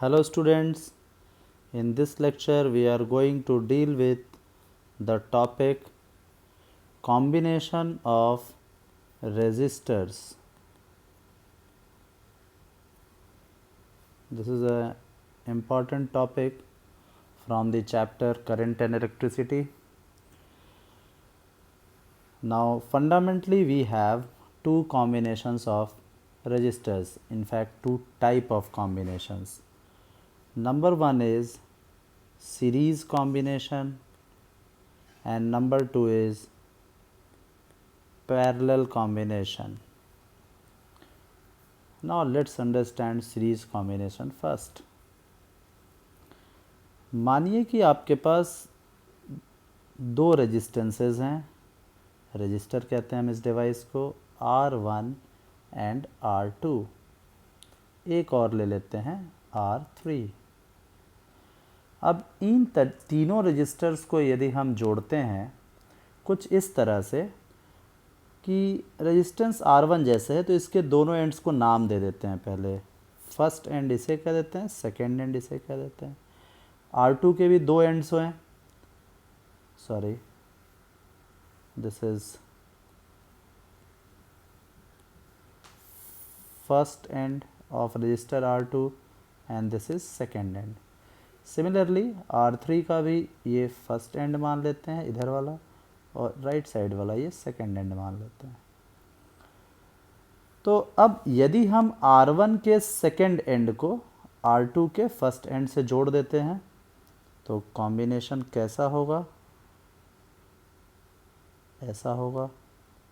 Hello students, in this lecture we are going to deal with the topic combination of resistors. This is an important topic from the chapter current and electricity. Now fundamentally we have two combinations of resistors, in fact two type of combinations. Number one is series combination and number two is parallel combination. Now let's understand series combination first. मानिए कि आपके पास दो resistances हैं, register कहते हैं हम इस device को, R1 एंड R2, एक और ले लेते हैं R3। अब इन तीनों रजिस्टर्स को यदि हम जोड़ते हैं कुछ इस तरह से कि रेजिस्टेंस R1 जैसे है तो इसके दोनों एंड्स को नाम दे देते हैं। पहले फर्स्ट एंड इसे कह देते हैं, सेकेंड एंड इसे कह देते हैं। R2 के भी दो एंड्स हैं, sorry this is first end of register R2 and this is second and. Similarly R3 का भी ये फर्स्ट एंड मान लेते हैं इधर वाला, और राइट साइड वाला ये सेकेंड एंड मान लेते हैं। तो अब यदि हम R1 के सेकेंड एंड को R2 के फर्स्ट एंड से जोड़ देते हैं तो कॉम्बिनेशन कैसा होगा? ऐसा होगा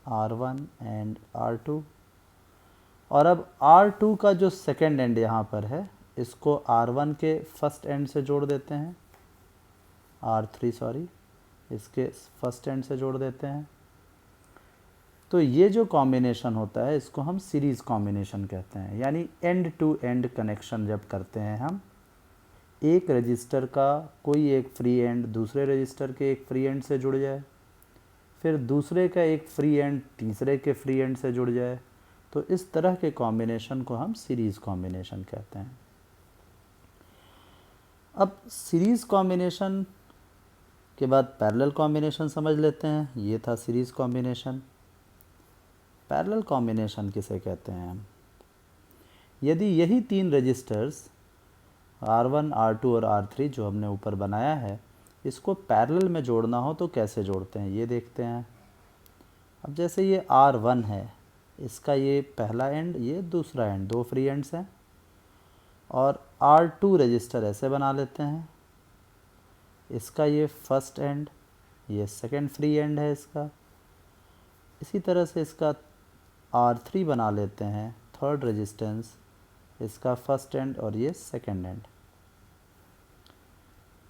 R1 एंड R2। और अब R2 का जो सेकेंड एंड यहाँ पर है इसको R1 के फर्स्ट एंड से जोड़ देते हैं, R3 सॉरी, इसके फर्स्ट एंड से जोड़ देते हैं। तो ये जो कॉम्बिनेशन होता है इसको हम सीरीज़ कॉम्बिनेशन कहते हैं। यानी एंड टू एंड कनेक्शन जब करते हैं हम, एक रजिस्टर का कोई एक फ्री एंड दूसरे रजिस्टर के एक फ्री एंड से जुड़ जाए, फिर दूसरे का एक फ्री एंड तीसरे के फ्री एंड से जुड़ जाए, तो इस तरह के कॉम्बिनेशन को हम सीरीज़ कॉम्बिनेशन कहते हैं। अब सीरीज़ कॉम्बिनेशन के बाद पैरेलल कॉम्बिनेशन समझ लेते हैं। ये था सीरीज़ कॉम्बिनेशन। पैरेलल कॉम्बिनेशन किसे कहते हैं हम? यदि यही तीन रजिस्टर्स R1, R2 और R3 जो हमने ऊपर बनाया है इसको पैरेलल में जोड़ना हो तो कैसे जोड़ते हैं ये देखते हैं। अब जैसे ये R1 है, इसका ये पहला एंड, ये दूसरा एंड, दो फ्री एंड्स हैं, और R2 रजिस्टर ऐसे बना लेते हैं, इसका ये फर्स्ट एंड, ये सेकेंड फ्री एंड है इसका। इसी तरह से इसका R3 बना लेते हैं, थर्ड रेजिस्टेंस, इसका फर्स्ट एंड और ये सेकेंड एंड।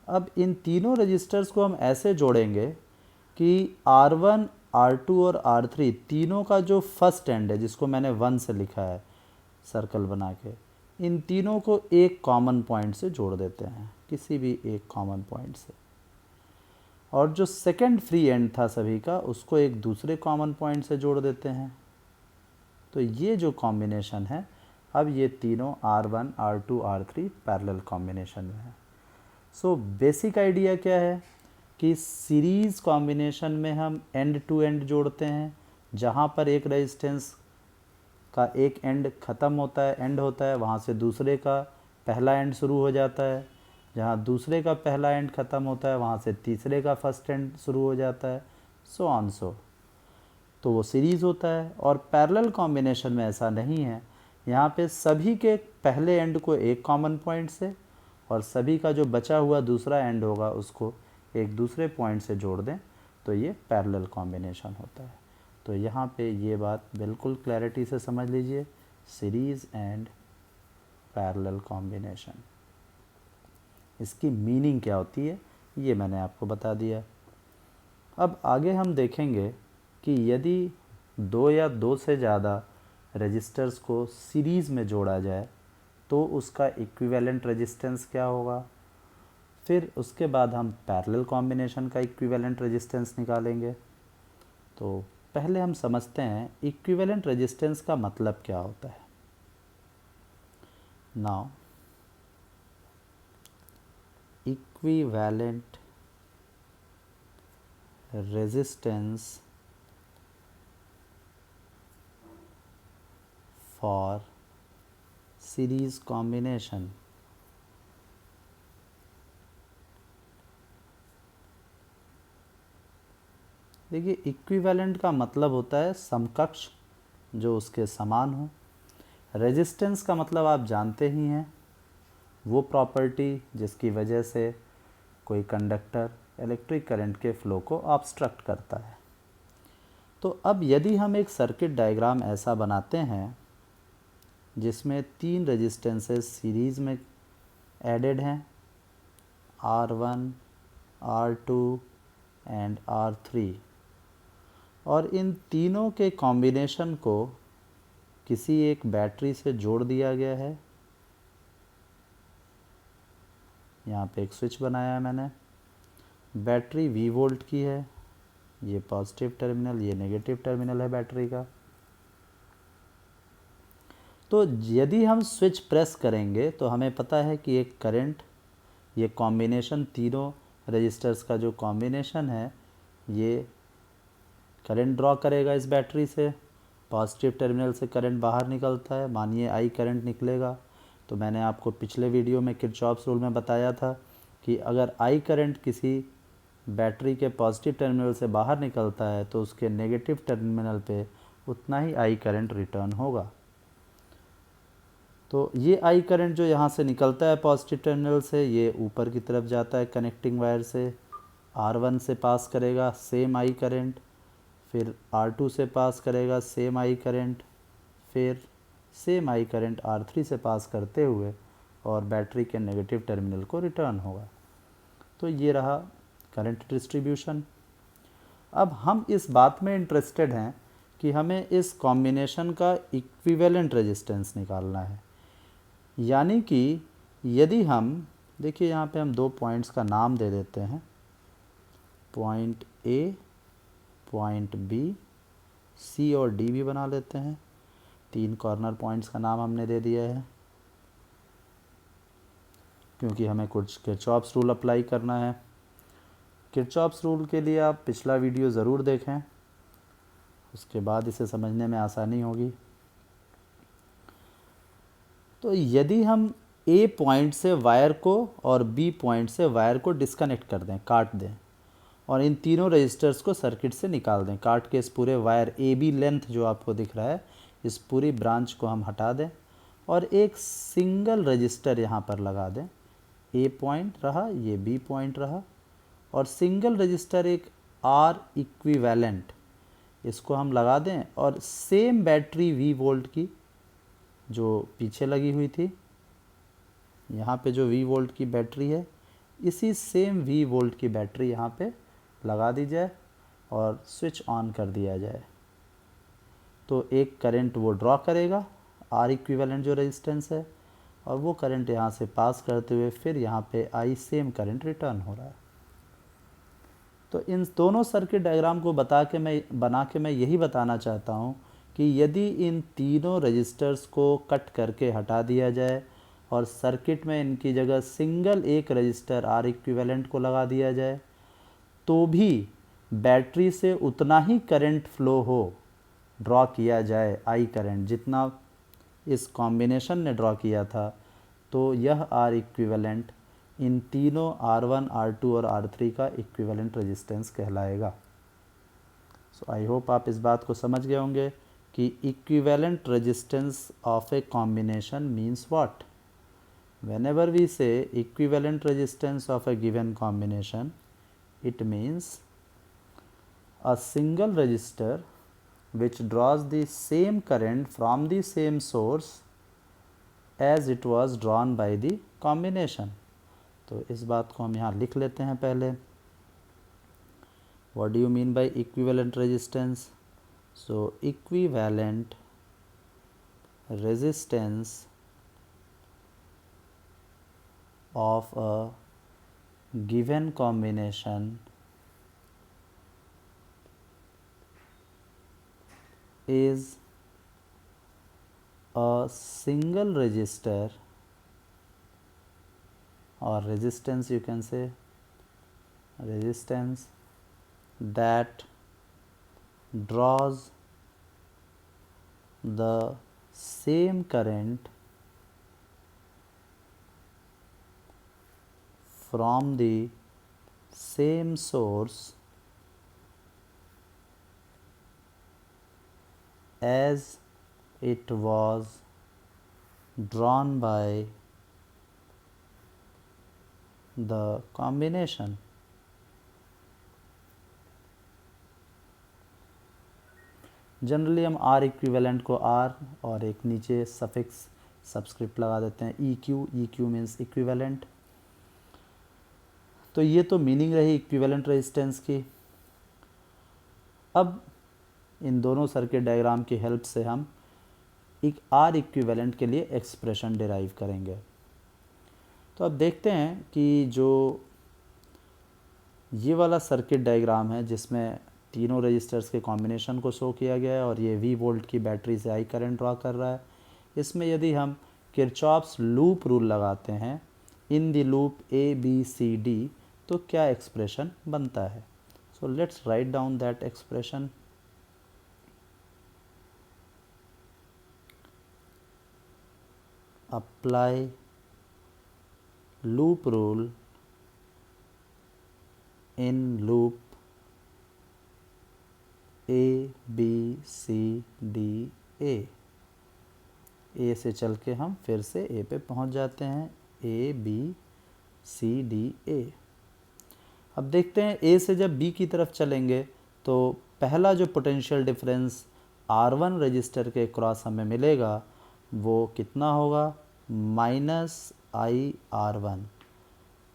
अब इन तीनों रजिस्टर्स को हम ऐसे जोड़ेंगे कि R1, R2 और R3 तीनों का जो फर्स्ट एंड है, जिसको मैंने 1 से लिखा है सर्कल बना के, इन तीनों को एक कॉमन पॉइंट से जोड़ देते हैं, किसी भी एक कॉमन पॉइंट से, और जो सेकेंड फ्री एंड था सभी का उसको एक दूसरे कॉमन पॉइंट से जोड़ देते हैं। तो ये जो कॉम्बिनेशन है, अब ये तीनों R1, R2, R3 parallel combination में है। सो बेसिक आइडिया क्या है कि सीरीज़ कॉम्बिनेशन में हम एंड टू एंड जोड़ते हैं, जहाँ पर एक रेजिस्टेंस का एक एंड ख़त्म होता है, एंड होता है, वहाँ से दूसरे का पहला एंड शुरू हो जाता है, जहाँ दूसरे का पहला एंड ख़त्म होता है वहाँ से तीसरे का फर्स्ट एंड शुरू हो जाता है, सो ऑन सो। तो वो सीरीज़ होता है। और पैरेलल कॉम्बिनेशन में ऐसा नहीं है, यहाँ पे सभी के पहले एंड को एक कॉमन पॉइंट से और सभी का जो बचा हुआ दूसरा एंड होगा उसको एक दूसरे पॉइंट से जोड़ दें तो ये पैरेलल कॉम्बिनेशन होता है। तो यहाँ पे ये बात बिल्कुल क्लैरिटी से समझ लीजिए, सीरीज़ एंड पैरेलल कॉम्बिनेशन, इसकी मीनिंग क्या होती है ये मैंने आपको बता दिया। अब आगे हम देखेंगे कि यदि दो या दो से ज़्यादा रजिस्टर्स को सीरीज़ में जोड़ा जाए तो उसका इक्विवेलेंट रेजिस्टेंस क्या होगा। फिर उसके बाद हम पैरेलल कॉम्बिनेशन का इक्विवेलेंट रेजिस्टेंस निकालेंगे। तो पहले हम समझते हैं इक्विवेलेंट रेजिस्टेंस का मतलब क्या होता है। Now equivalent resistance for series combination. देखिए, इक्विवेलेंट का मतलब होता है समकक्ष, जो उसके समान हो। रेजिस्टेंस का मतलब आप जानते ही हैं, वो प्रॉपर्टी जिसकी वजह से कोई कंडक्टर इलेक्ट्रिक करंट के फ्लो को ऑब्स्ट्रक्ट करता है। तो अब यदि हम एक सर्किट डायग्राम ऐसा बनाते हैं जिसमें 3 रेजिस्टेंसेस सीरीज़ में एडेड हैं, R1, R2 एंड R3, और इन तीनों के कॉम्बिनेशन को किसी एक बैटरी से जोड़ दिया गया है। यहाँ पे एक स्विच बनाया है मैंने। बैटरी V वोल्ट की है, ये पॉजिटिव टर्मिनल, ये नेगेटिव टर्मिनल है बैटरी का। तो यदि हम स्विच प्रेस करेंगे तो हमें पता है कि एक करंट, ये कॉम्बिनेशन तीनों रजिस्टर्स का जो कॉम्बिनेशन है, ये करंट ड्रॉ करेगा इस बैटरी से। पॉजिटिव टर्मिनल से करंट बाहर निकलता है, मानिए आई करंट निकलेगा। तो मैंने आपको पिछले वीडियो में किरचॉफ्स रूल में बताया था कि अगर आई करंट किसी बैटरी के पॉजिटिव टर्मिनल से बाहर निकलता है तो उसके नेगेटिव टर्मिनल पे उतना ही आई करंट रिटर्न होगा। तो ये आई करंट जो यहाँ से निकलता है पॉजिटिव टर्मिनल से, ये ऊपर की तरफ जाता है कनेक्टिंग वायर से, R1 से पास करेगा सेम आई करंट, फिर R2 से पास करेगा सेम आई करंट, फिर सेम आई करंट R3 से पास करते हुए और बैटरी के नेगेटिव टर्मिनल को रिटर्न होगा। तो ये रहा करंट डिस्ट्रीब्यूशन। अब हम इस बात में इंटरेस्टेड हैं कि हमें इस कॉम्बिनेशन का इक्विवेलेंट रेजिस्टेंस निकालना है। यानी कि यदि हम, देखिए यहाँ पे हम 2 पॉइंट्स का नाम दे देते हैं, पॉइंट ए, पॉइंट बी, सी और डी भी बना लेते हैं। 3 कॉर्नर पॉइंट्स का नाम हमने दे दिया है क्योंकि हमें कुछ किरचॉफ्स रूल अप्लाई करना है। किरचॉफ्स रूल के लिए आप पिछला वीडियो ज़रूर देखें, उसके बाद इसे समझने में आसानी होगी। तो यदि हम ए पॉइंट से वायर को और बी पॉइंट से वायर को डिस्कनेक्ट कर दें, काट दें, और इन तीनों रजिस्टर्स को सर्किट से निकाल दें, काट के इस पूरे वायर ए बी लेंथ जो आपको दिख रहा है, इस पूरी ब्रांच को हम हटा दें और एक सिंगल रजिस्टर यहाँ पर लगा दें। ए पॉइंट रहा, ये बी पॉइंट रहा, और सिंगल रजिस्टर एक आर इक्विवेलेंट, इसको हम लगा दें और सेम बैटरी वी वोल्ट की जो पीछे लगी हुई थी, यहाँ पे जो वी वोल्ट की बैटरी है, इसी सेम वी वोल्ट की बैटरी यहाँ पे लगा दी जाए और स्विच ऑन कर दिया जाए। तो एक करंट वो ड्रॉ करेगा, आर इक्विवेलेंट जो रेजिस्टेंस है, और वो करंट यहाँ से पास करते हुए फिर यहाँ पे आई सेम करंट रिटर्न हो रहा है। तो इन दोनों सर्किट डायग्राम को बना के मैं यही बताना चाहता हूँ कि यदि इन तीनों रजिस्टर्स को कट करके हटा दिया जाए और सर्किट में इनकी जगह सिंगल एक रजिस्टर आर इक्विवेलेंट को लगा दिया जाए, तो भी बैटरी से उतना ही करंट फ्लो हो, ड्रॉ किया जाए आई करंट जितना इस कॉम्बिनेशन ने ड्रॉ किया था, तो यह आर इक्विवेलेंट इन तीनों R1, R2 और R3 का इक्विवेलेंट रेजिस्टेंस कहलाएगा। सो आई होप आप इस बात को समझ गए होंगे कि equivalent resistance of a combination means what. Whenever we say equivalent resistance of a given combination, it means a single resistor which draws the same current from the same source as it was drawn by the combination. तो इस बात को हम यहाँ लिख लेते हैं पहले। What do you mean by equivalent resistance? So equivalent resistance of a given combination is a single resistor or resistance, you can say resistance that draws the same current from the same source as it was drawn by the combination. Generally हम are equivalent को are और एक नीचे suffix subscript लगा देते हैं E Q means equivalent. तो ये तो मीनिंग रही इक्विवेलेंट रेजिस्टेंस की। अब इन दोनों सर्किट डायग्राम की हेल्प से हम एक आर इक्विवेलेंट के लिए एक्सप्रेशन डिराइव करेंगे। तो अब देखते हैं कि जो ये वाला सर्किट डायग्राम है जिसमें तीनों रजिस्टर्स के कॉम्बिनेशन को शो किया गया है और ये V वोल्ट की बैटरी से आई करंट ड्रॉ कर रहा है, इसमें यदि हम किरचॉफ्स लूप रूल लगाते हैं इन द लूप ABCD तो क्या एक्सप्रेशन बनता है। So let's write down that expression. Apply loop rule in loop ABCD ए से चल के हम फिर से ए पे पहुंच जाते हैं ABCD। अब देखते हैं ए से जब बी की तरफ चलेंगे तो पहला जो पोटेंशियल डिफरेंस R1 रजिस्टर के क्रॉस हमें मिलेगा वो कितना होगा, -IR1।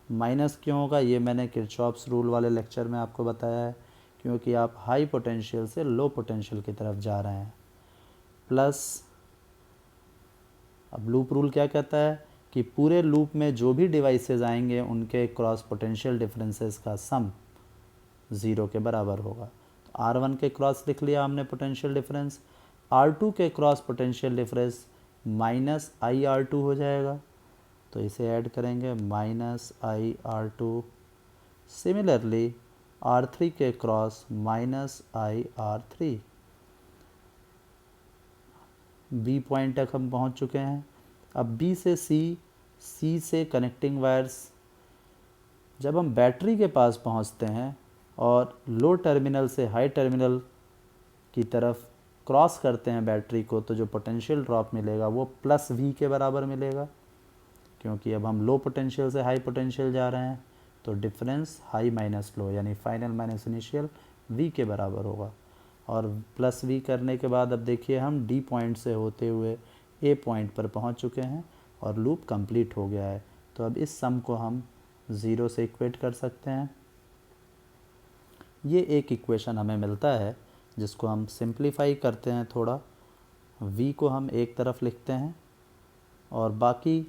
माइनस क्यों होगा ये मैंने किरचॉफ्स रूल वाले लेक्चर में आपको बताया है, क्योंकि आप हाई पोटेंशियल से लो पोटेंशियल की तरफ जा रहे हैं। प्लस अब लूप रूल क्या कहता है कि पूरे लूप में जो भी डिवाइसेस आएंगे उनके क्रॉस पोटेंशियल डिफरेंसेस का सम 0 के बराबर होगा। तो R1 के क्रॉस लिख लिया हमने पोटेंशियल डिफरेंस, R2 के क्रॉस पोटेंशियल डिफरेंस -IR2 हो जाएगा, तो इसे ऐड करेंगे -IR2। सिमिलरली R3 के क्रॉस -IR3। बी पॉइंट तक हम पहुंच चुके हैं। अब बी से सी से कनेक्टिंग वायर्स, जब हम बैटरी के पास पहुंचते हैं और लो टर्मिनल से हाई टर्मिनल की तरफ क्रॉस करते हैं बैटरी को, तो जो पोटेंशियल ड्रॉप मिलेगा वो +V के बराबर मिलेगा, क्योंकि अब हम लो पोटेंशियल से हाई पोटेंशियल जा रहे हैं। तो डिफरेंस हाई माइनस लो यानी फाइनल माइनस इनिशियल V के बराबर होगा। और +V करने के बाद अब देखिए हम D पॉइंट से होते हुए A पॉइंट पर पहुंच चुके हैं और लूप कंप्लीट हो गया है। तो अब इस सम को हम 0 से इक्वेट कर सकते हैं। ये एक इक्वेशन हमें मिलता है जिसको हम सिंप्लीफाई करते हैं थोड़ा। V को हम एक तरफ लिखते हैं और बाकी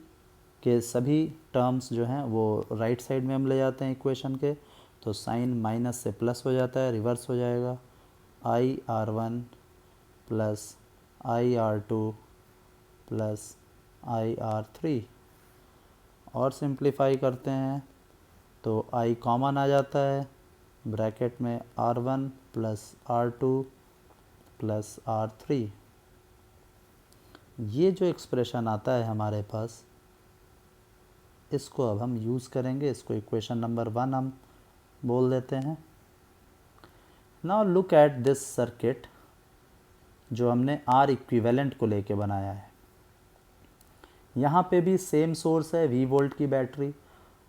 के सभी टर्म्स जो हैं वो राइट साइड में हम ले जाते हैं इक्वेशन के। तो साइन माइनस से प्लस हो जाता है, रिवर्स हो जाएगा, IR1 + IR2 + IR3। और सिंप्लीफाई करते हैं तो I कॉमन आ जाता है, ब्रैकेट में R1 + R2 + R3। ये जो एक्सप्रेशन आता है हमारे पास, इसको अब हम यूज़ करेंगे, इसको इक्वेशन नंबर 1 हम बोल देते हैं। Now look at this circuit जो हमने R इक्विवेलेंट को लेके बनाया है। यहाँ पे भी सेम सोर्स है V वोल्ट की बैटरी,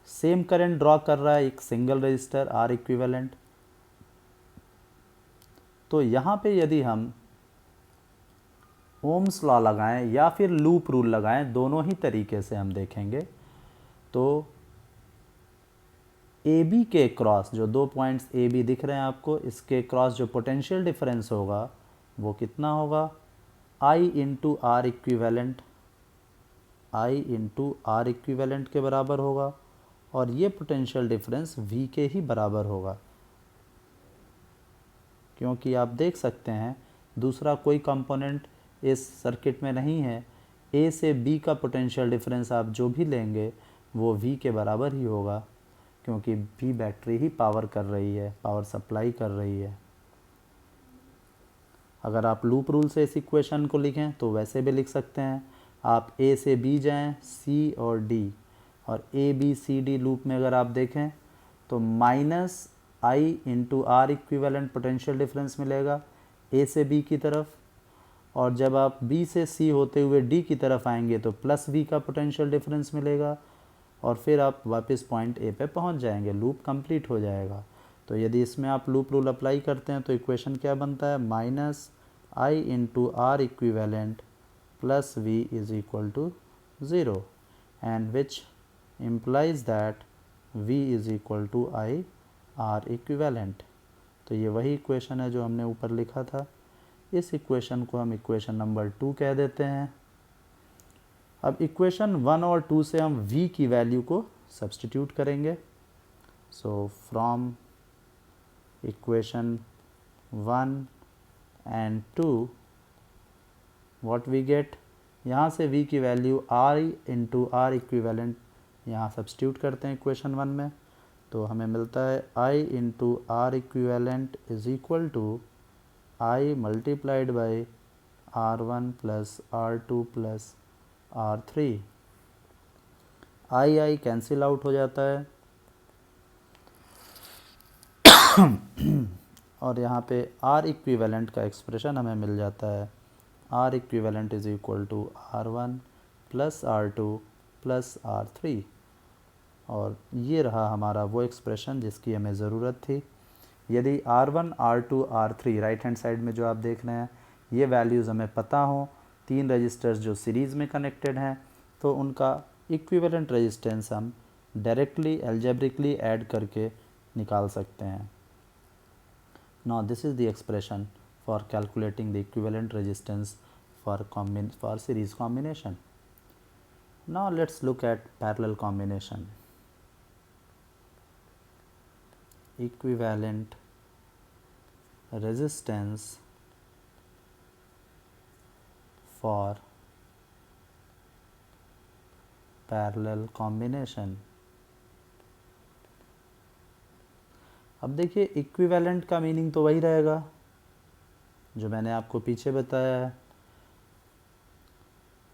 सेम करंट ड्रॉ कर रहा है एक सिंगल रजिस्टर R इक्विवेलेंट। तो यहाँ पे यदि हम ओम्स लॉ लगाएं या फिर लूप रूल लगाएं, दोनों ही तरीके से हम देखेंगे, तो AB के क्रॉस जो 2 पॉइंट्स AB दिख रहे हैं आपको, इसके क्रॉस जो पोटेंशियल डिफरेंस होगा वो कितना होगा, I × R equivalent, I × R equivalent के बराबर होगा और ये पोटेंशियल डिफरेंस V के ही बराबर होगा, क्योंकि आप देख सकते हैं दूसरा कोई कंपोनेंट इस सर्किट में नहीं है। A से B का पोटेंशियल डिफरेंस आप जो भी लेंगे वो V के बराबर ही होगा, क्योंकि V बैटरी ही पावर कर रही है, पावर सप्लाई कर रही है। अगर आप लूप रूल से इस इक्वेशन को लिखें तो वैसे भी लिख सकते हैं। आप A से B जाएं, C और D, और ABCD लूप में अगर आप देखें तो minus I into R equivalent potential difference मिलेगा A से B की तरफ, और जब आप B से C होते हुए D की तरफ आएंगे तो प्लस V का पोटेंशियल डिफरेंस मिलेगा, और फिर आप वापस पॉइंट A पे पहुंच जाएंगे, लूप कंप्लीट हो जाएगा। तो यदि इसमें आप लूप रूल अप्लाई करते हैं तो इक्वेशन क्या बनता है, minus I into R equivalent plus V is equal to 0, and which implies that V is equal to I R equivalent। तो ये वही इक्वेशन है जो हमने ऊपर लिखा था। इस इक्वेशन को हम इक्वेशन नंबर 2 कह देते हैं। अब इक्वेशन 1 और 2 से हम V की वैल्यू को सब्स्टिट्यूट करेंगे। So from equation 1 and 2 what we get, यहाँ से V की value R into R equivalent यहाँ सब्स्टिट्यूट करते हैं इक्वेशन 1 में, तो हमें मिलता है I into R equivalent is equal to I multiplied by R1 plus R2 plus R3। I cancel out हो जाता है और यहाँ पे R इक्विवेलेंट का एक्सप्रेशन हमें मिल जाता है, R equivalent is equal to R1 plus R2 plus R3। और ये रहा हमारा वो एक्सप्रेशन जिसकी हमें ज़रूरत थी। यदि R1, R2, R3 right hand side में जो आप देख रहे हैं ये वैल्यूज़ हमें पता हो, तीन रजिस्टर्स जो सीरीज़ में कनेक्टेड हैं, तो उनका इक्विवेलेंट रेजिस्टेंस हम डायरेक्टली अलजेब्रिकली ऐड करके निकाल सकते हैं। Now this is the expression for calculating the equivalent resistance for series combination. Now let's look at parallel combination. Equivalent resistance for parallel combination। अब देखिए इक्विवेलेंट का मीनिंग तो वही रहेगा जो मैंने आपको पीछे बताया है।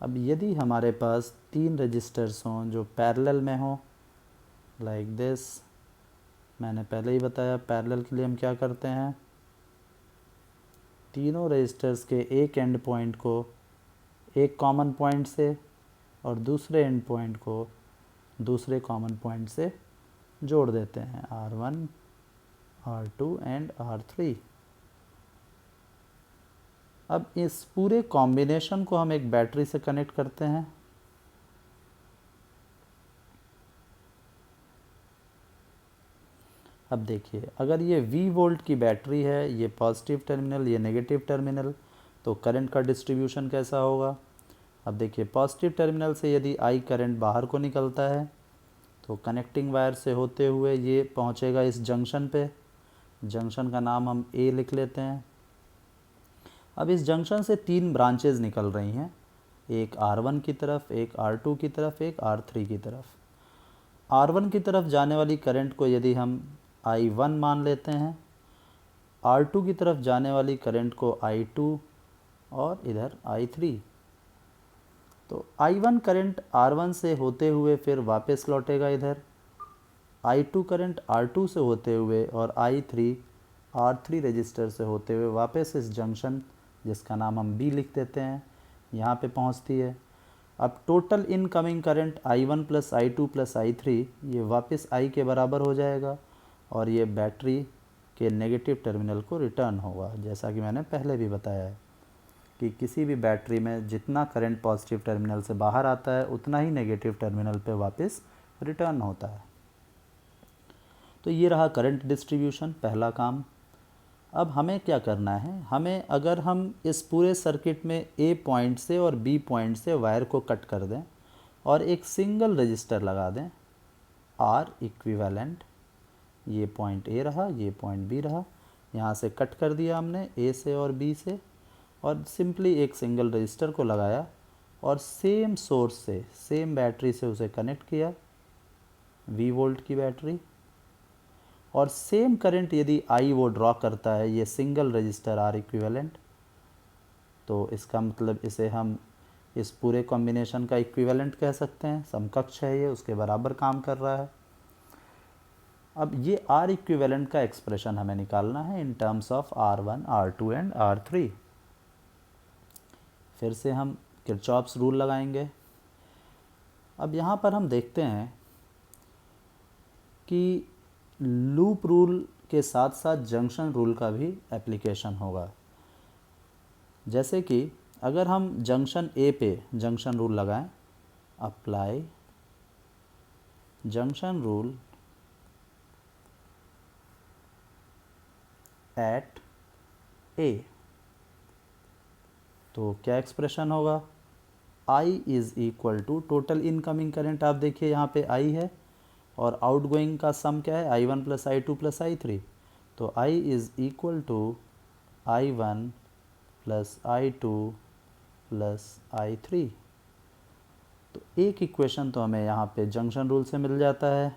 अब यदि हमारे पास तीन रजिस्टर्स हों जो पैरेलल में हों, लाइक दिस, मैंने पहले ही बताया पैरेलल के लिए हम क्या करते हैं, तीनों रजिस्टर्स के एक एंड पॉइंट को एक कॉमन पॉइंट से और दूसरे एंड पॉइंट को दूसरे कॉमन पॉइंट से जोड़ देते हैं, R1, R2 एंड R3। अब इस पूरे कॉम्बिनेशन को हम एक बैटरी से कनेक्ट करते हैं। अब देखिए अगर ये V वोल्ट की बैटरी है, ये पॉजिटिव टर्मिनल, ये नेगेटिव टर्मिनल, तो करंट का डिस्ट्रीब्यूशन कैसा होगा। अब देखिए पॉजिटिव टर्मिनल से यदि I करंट बाहर को निकलता है तो कनेक्टिंग वायर से होते हुए ये पहुंचेगा इस जंक्शन पे, जंक्शन का नाम हम A लिख लेते हैं। अब इस जंक्शन से तीन ब्रांचेज निकल रही हैं, एक R1 की तरफ, एक R2 की तरफ, एक R3 की तरफ। R1 की तरफ जाने वाली करंट को यदि हम I1 मान लेते हैं, R2 की तरफ जाने वाली करंट को I2 और इधर I3। तो I1 करंट R1 से होते हुए फिर वापस लौटेगा इधर, I2 करंट R2 से होते हुए और I3 R3 रजिस्टर से होते हुए वापस इस जंक्शन जिसका नाम हम B लिख देते हैं यहाँ पे पहुँचती है। अब total incoming current I1 plus I2 plus I3 ये वापस I के बराबर हो जाएगा और ये बैटरी के नेगेटिव टर्मिनल को रिटर्न होगा। जैसा कि मैंने पहले भी बताया है कि किसी भी बैटरी में जितना करंट पॉजिटिव टर्मिनल से बाहर आता है उतना ही नेगेटिव टर्मिनल पे वापस रिटर्न होता है। तो ये रहा करंट डिस्ट्रीब्यूशन, पहला काम। अब हमें क्या करना है, हमें अगर हम इस पूरे सर्किट में A पॉइंट से और B पॉइंट से वायर को कट कर दें और एक सिंगल रजिस्टर लगा दें R इक्विवेलेंट, ये पॉइंट A रहा, ये पॉइंट B रहा, यहाँ से कट कर दिया हमने A से और B से, और सिंपली एक सिंगल रजिस्टर को लगाया और सेम सोर्स से, सेम बैटरी से उसे कनेक्ट किया। V वोल्ट की बैटरी, और सेम करंट यदि I वो ड्रॉ करता है ये सिंगल रजिस्टर R इक्विवेलेंट, तो इसका मतलब इसे हम इस पूरे कॉम्बिनेशन का इक्विवेलेंट कह सकते हैं, समकक्ष है ये, उसके बराबर काम कर रहा है। अब ये R इक्विवेलेंट का एक्सप्रेशन हमें निकालना है in terms of R1, R2 and R3। फिर से हम किरचॉफ्स रूल लगाएंगे। अब यहाँ पर हम देखते हैं कि लूप रूल के साथ साथ जंक्शन रूल का भी एप्लीकेशन होगा। जैसे कि अगर हम जंक्शन ए पे जंक्शन रूल लगाएं, apply junction rule at A, तो क्या एक्सप्रेशन होगा, I is equal to total incoming current, आप देखिए यहाँ पे I है और आउटगोइंग का सम क्या है, I1 plus I2 plus I3, तो I is equal to I1 plus I2 plus I3। तो एक इक्वेशन तो हमें यहाँ पे जंक्शन रूल से मिल जाता है।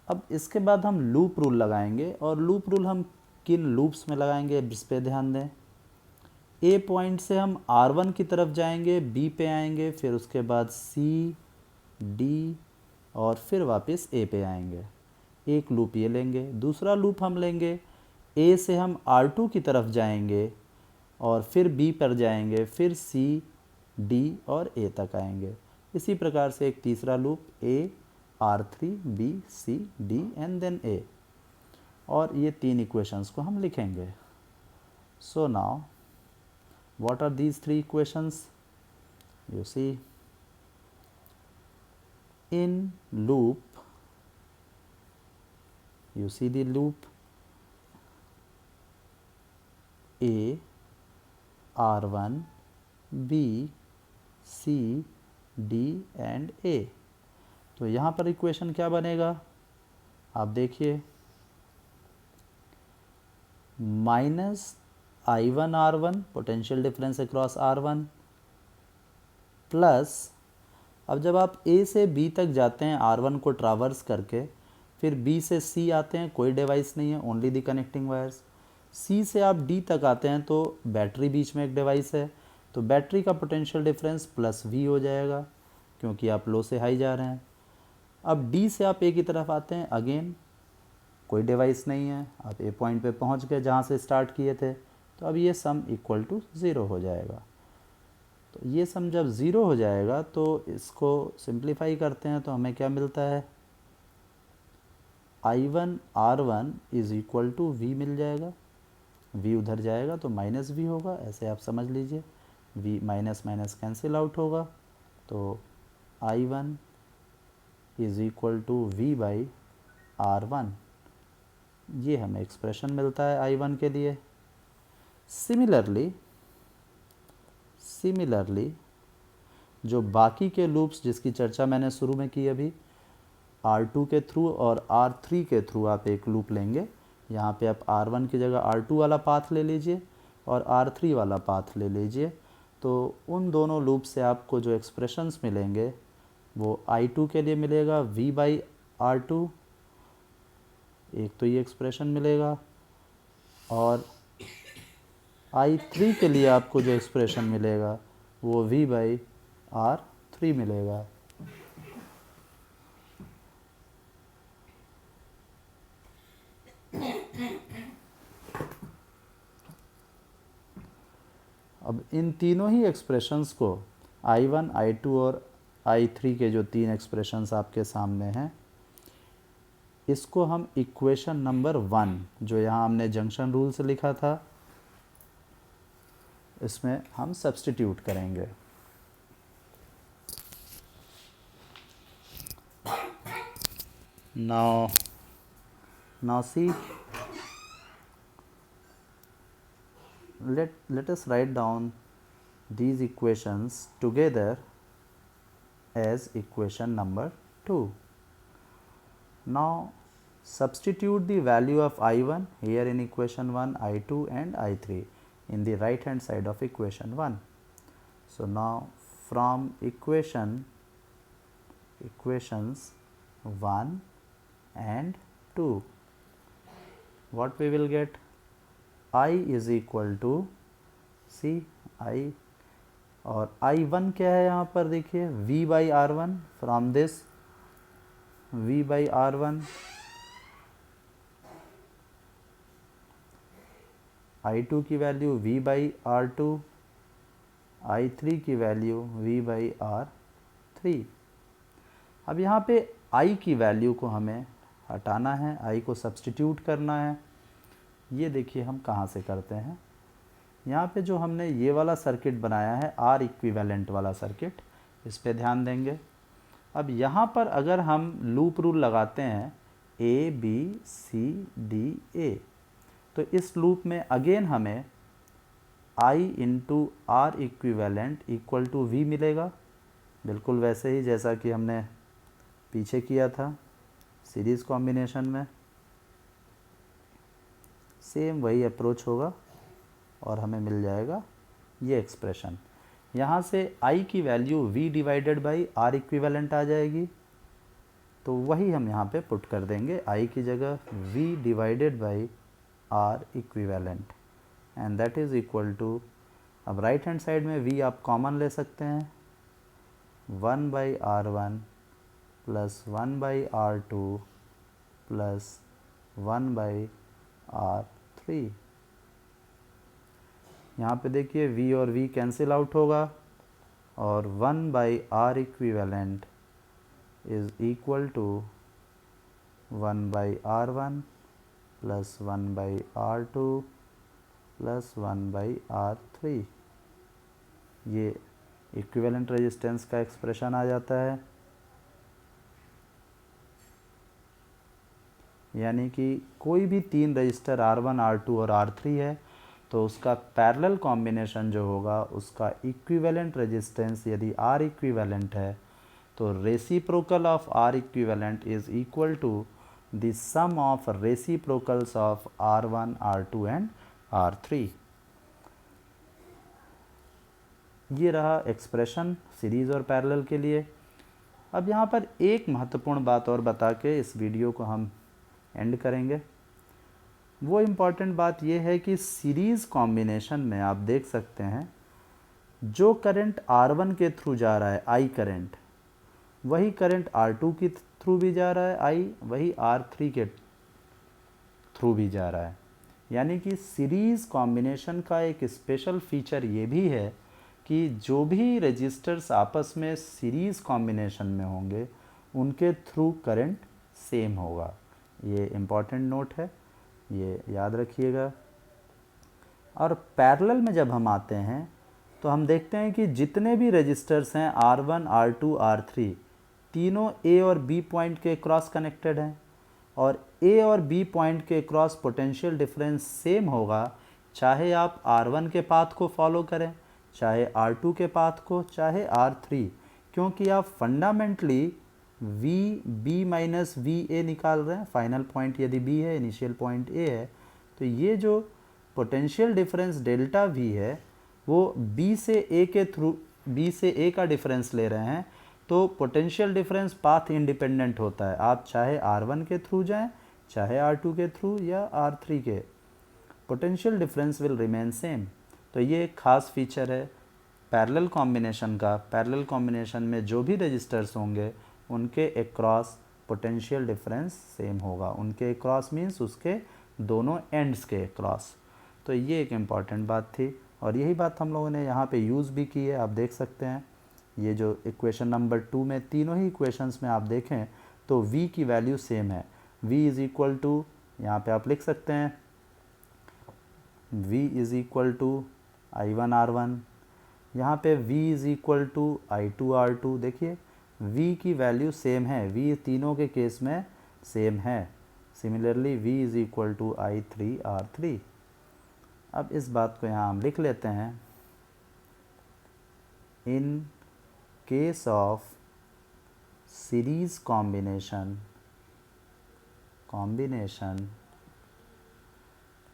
अब इसके बाद हम लूप रूल लगाएंगे, और लूप रूल हम किन लूप्स में लगाएंगे इस पे ध्यान दें। ए पॉइंट से हम R1 की तरफ जाएंगे, B पे आएंगे, फिर उसके बाद C, D और फिर वापस A पे आएंगे। एक लूप ये लेंगे। दूसरा लूप हम लेंगे, A से हम R2 की तरफ जाएंगे और फिर B पर जाएंगे, फिर C, D और A तक आएंगे। इसी प्रकार से एक तीसरा loop A, R3, B, C, D and then A, और ये तीन इक्वेशंस को हम लिखेंगे। So now what are these three equations? You see, in loop, you see the loop A, R1, B, C, D and A। तो यहाँ पर equation क्या बनेगा, आप देखिए, minus I1 R1 potential difference across R1 plus, अब जब आप A से B तक जाते हैं R1 को ट्रावर्स करके, फिर B से C आते हैं, कोई डिवाइस नहीं है, only the connecting wires. C से आप D तक आते हैं तो बैटरी बीच में एक डिवाइस है, तो बैटरी का पोटेंशियल डिफरेंस प्लस V हो जाएगा क्योंकि आप लो से हाई जा रहे हैं। अब D से आप A की तरफ आते हैं, अगेन कोई डिवाइस नहीं है, आप A पॉइंट पे पहुंच गए जहाँ से स्टार्ट किए थे, तो अब ये सम इक्वल टू ज़ीरो हो जाएगा। तो ये सम जब ज़ीरो हो जाएगा तो इसको सिंप्लीफाई करते हैं तो हमें क्या मिलता है, I1 R1 is equal to V मिल जाएगा, V उधर जाएगा तो माइनस V होगा, ऐसे आप समझ लीजिए, V minus minus cancel out होगा, तो I1 is equal to V by R1, ये हमें एक्सप्रेशन मिलता है I1 के लिए। सिमिलरली जो बाकी के लूप्स जिसकी चर्चा मैंने शुरू में की अभी, R2 के थ्रू और R3 के थ्रू आप एक लूप लेंगे, यहाँ पे आप R1 की जगह R2 वाला पाथ ले लीजिए और R3 वाला पाथ ले लीजिए, तो उन दोनों लूप से आपको जो एक्सप्रेशंस मिलेंगे वो I2 के लिए मिलेगा V बाई R2, एक तो ये एक्सप्रेशन मिलेगा, और I3 के लिए आपको जो एक्सप्रेशन मिलेगा वो V बाई R3 मिलेगा। अब इन तीनों ही एक्सप्रेशंस को I1, I2 और I3 के जो तीन एक्सप्रेशंस आपके सामने हैं, इसको हम इक्वेशन नंबर 1 जो यहाँ हमने जंक्शन रूल से लिखा था, इसमें हम सब्स्टिट्यूट करेंगे। now see, let us write down these equations together as equation number 2. Now substitute the value of I1 here in equation 1, I2 and I3 in the right hand side of equation 1. So now from equation equations 1 and 2. What we will get? I is equal to C I, और I1 क्या है यहाँ पर देखिए, V by R1. From this V by R1, I2 की value V by R2, I3 की value V by R3. अब यहाँ पे I की वैल्यू को हमें हटाना है, I को सब्सटीट्यूट करना है. ये देखिए हम कहाँ से करते हैं. यहाँ पे जो हमने ये वाला सर्किट बनाया है R इक्विवेलेंट वाला सर्किट, इस पे ध्यान देंगे. अब यहाँ पर अगर हम लूप रूल लगाते हैं A B C D A, तो इस लूप में अगेन हमें I into R equivalent equal to V मिलेगा. बिल्कुल वैसे ही जैसा कि हमने पीछे किया था सीरीज़ कॉम्बिनेशन में, सेम वही अप्रोच होगा और हमें मिल जाएगा ये एक्सप्रेशन. यहाँ से I की value V divided by R equivalent आ जाएगी, तो वही हम यहाँ पे पुट कर देंगे, I की जगह V divided by R equivalent, and that is equal to, अब राइट हैंड साइड में V आप कॉमन ले सकते हैं, 1 by R1 plus 1 by R2 plus 1 by R3. यहाँ पे देखिए V और V कैंसिल आउट होगा और 1 by R equivalent is equal to 1 by R1 plus 1 by R2 plus 1 by R3. ये इक्विवेलेंट रेजिस्टेंस का एक्सप्रेशन आ जाता है. यानी कि कोई भी तीन रजिस्टर R1, R2 और R3 है, तो उसका पैरेलल कॉम्बिनेशन जो होगा उसका इक्विवेलेंट रेजिस्टेंस यदि R इक्विवेलेंट है, तो reciprocal of R equivalent is equal to the sum of reciprocals of R1, R2 and R3. ये रहा एक्सप्रेशन सीरीज़ और पैरेलल के लिए. अब यहाँ पर एक महत्वपूर्ण बात और बता के इस वीडियो को हम एंड करेंगे. वो इम्पॉर्टेंट बात ये है कि सीरीज़ कॉम्बिनेशन में आप देख सकते हैं जो करंट R1 के थ्रू जा रहा है I करंट, वही करंट R2 के थ्रू भी जा रहा है I, वही R3 के थ्रू भी जा रहा है. यानी कि सीरीज़ कॉम्बिनेशन का एक स्पेशल फीचर ये भी है कि जो भी रजिस्टर्स आपस में सीरीज़ कॉम्बिनेशन में होंगे उनके थ्रू करंट सेम होगा. ये इम्पॉर्टेंट नोट है, ये याद रखिएगा. और पैरेलल में जब हम आते हैं तो हम देखते हैं कि जितने भी रजिस्टर्स हैं R1, R2, R3 तीनों A और B पॉइंट के क्रॉस कनेक्टेड हैं, और A और B पॉइंट के क्रॉस पोटेंशियल डिफरेंस सेम होगा, चाहे आप R1 के पाथ को फॉलो करें, चाहे R2 के पाथ को, चाहे R3, क्योंकि आप फंडामेंटली VB माइनस VA निकाल रहे हैं. फाइनल पॉइंट यदि B है, इनिशियल पॉइंट A है, तो ये जो पोटेंशियल डिफरेंस डेल्टा V है वो B से A के थ्रू, B से A का डिफरेंस ले रहे हैं, तो पोटेंशियल डिफरेंस पाथ इंडिपेंडेंट होता है. आप चाहे R1 के थ्रू जाएं, चाहे R2 के थ्रू या R3 के, potential difference will remain same. तो ये एक खास फीचर है पैरेलल कॉम्बिनेशन का. पैरेलल कॉम्बिनेशन में जो भी रजिस्टर्स होंगे उनके अक्रॉस पोटेंशियल डिफरेंस सेम होगा. उनके अक्रॉस मीन्स उसके दोनों एंड्स के अक्रॉस. तो ये एक इम्पॉर्टेंट बात थी और यही बात हम लोगों ने यहाँ पे यूज़ भी की है. आप देख सकते हैं ये जो इक्वेशन नंबर 2 में, तीनों ही इक्वेशंस में आप देखें तो V की वैल्यू सेम है. V इज़ इक्वल टू, यहाँ पे आप लिख सकते हैं V is equal to I1 R1, यहाँ पे V is equal to I2 R2. देखिए V की वैल्यू सेम है, V तीनों के केस में सेम है. Similarly V is equal to I3 R3. अब इस बात को यहाँ हम लिख लेते हैं. In case of series combination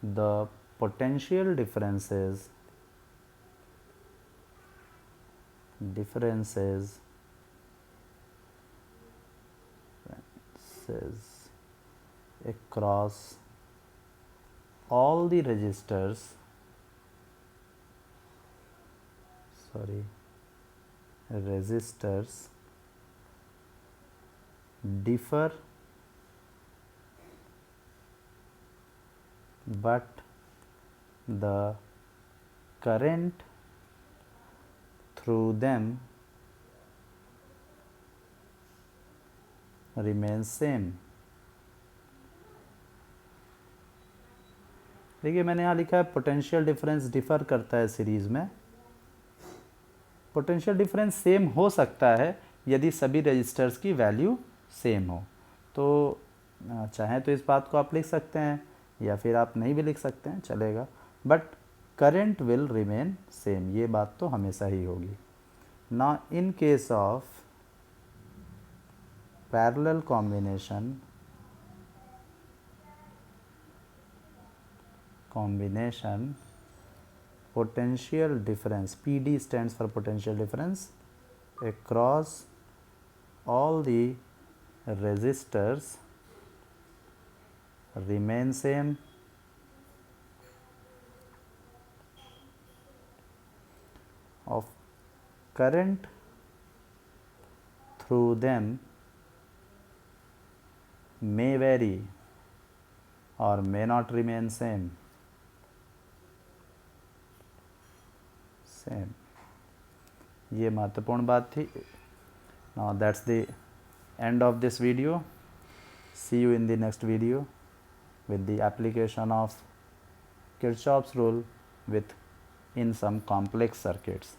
the potential differences pulses across all the resistors differ, but the current through them remains same। देखिए मैंने यहाँ लिखा है पोटेंशियल डिफरेंस डिफ़र करता है सीरीज़ में। पोटेंशियल डिफरेंस सेम हो सकता है यदि सभी रजिस्टर्स की वैल्यू सेम हो। तो चाहें तो इस बात को आप लिख सकते हैं या फिर आप नहीं भी लिख सकते हैं, चलेगा, but current will remain same, ये बात तो हमेशा ही होगी ना। In case of parallel combination potential difference, PD stands for potential difference, across all the resistors remain same, of current through them may vary or may not remain same। ये महत्वपूर्ण बात थी। Now that's the end of this video. See you in the next video with the application of Kirchhoff's rule in some complex circuits।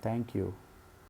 Thank you।